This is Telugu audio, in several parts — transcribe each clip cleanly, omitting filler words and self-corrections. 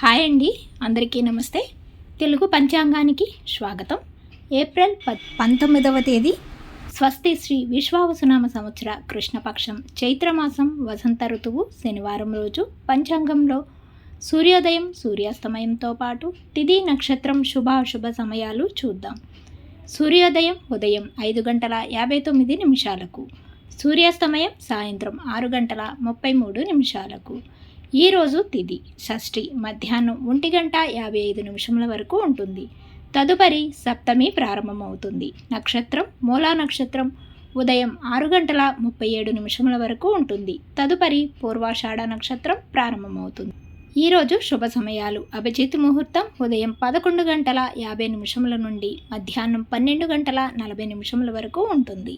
హాయ్ అండి, అందరికీ నమస్తే. తెలుగు పంచాంగానికి స్వాగతం. ఏప్రిల్ 19వ తేదీ స్వస్తి శ్రీ విశ్వావసునామ సంవత్సర కృష్ణపక్షం చైత్రమాసం వసంత ఋతువు శనివారం రోజు పంచాంగంలో సూర్యోదయం సూర్యాస్తమయంతో పాటు తిథి నక్షత్రం శుభాశుభ సమయాలు చూద్దాం. సూర్యోదయం ఉదయం 5:59, సూర్యాస్తమయం సాయంత్రం 6:33. ఈరోజు తిథి షష్ఠి మధ్యాహ్నం 1:55 వరకు ఉంటుంది. తదుపరి సప్తమి ప్రారంభమవుతుంది. నక్షత్రం మూలా నక్షత్రం ఉదయం 6:37 వరకు ఉంటుంది. తదుపరి పూర్వాషాఢ నక్షత్రం ప్రారంభమవుతుంది. ఈరోజు శుభ సమయాలు: అభిజిత్ ముహూర్తం ఉదయం 11:50 నుండి మధ్యాహ్నం 12:40 వరకు ఉంటుంది.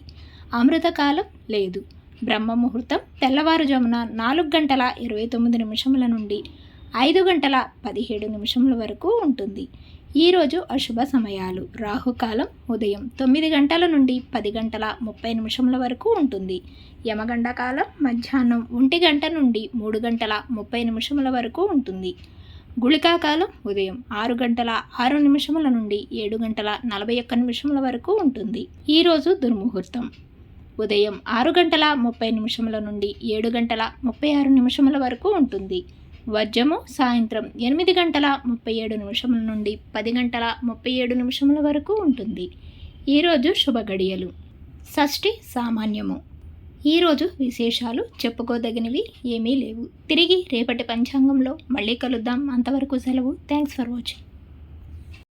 అమృతకాలం లేదు. బ్రహ్మ ముహూర్తం తెల్లవారుజామున 4:29 నుండి 5:17 వరకు ఉంటుంది. ఈరోజు అశుభ సమయాలు: రాహుకాలం ఉదయం 9 గంటల నుండి 10:30 వరకు ఉంటుంది. యమగండ కాలం మధ్యాహ్నం 1 గంట నుండి 3:30 వరకు ఉంటుంది. గుళికాకాలం ఉదయం 6:06 నుండి 7:41 వరకు ఉంటుంది. ఈరోజు దుర్ముహూర్తం ఉదయం 6:30 నుండి 7:36 వరకు ఉంటుంది. వర్జము సాయంత్రం 8:37 నుండి 10:37 వరకు ఉంటుంది. ఈరోజు శుభ గడియలు: షష్ఠి సామాన్యము. ఈరోజు విశేషాలు చెప్పుకోదగినవి ఏమీ లేవు. తిరిగి రేపటి పంచాంగంలో మళ్ళీ కలుద్దాం. అంతవరకు సెలవు. Thanks for watching.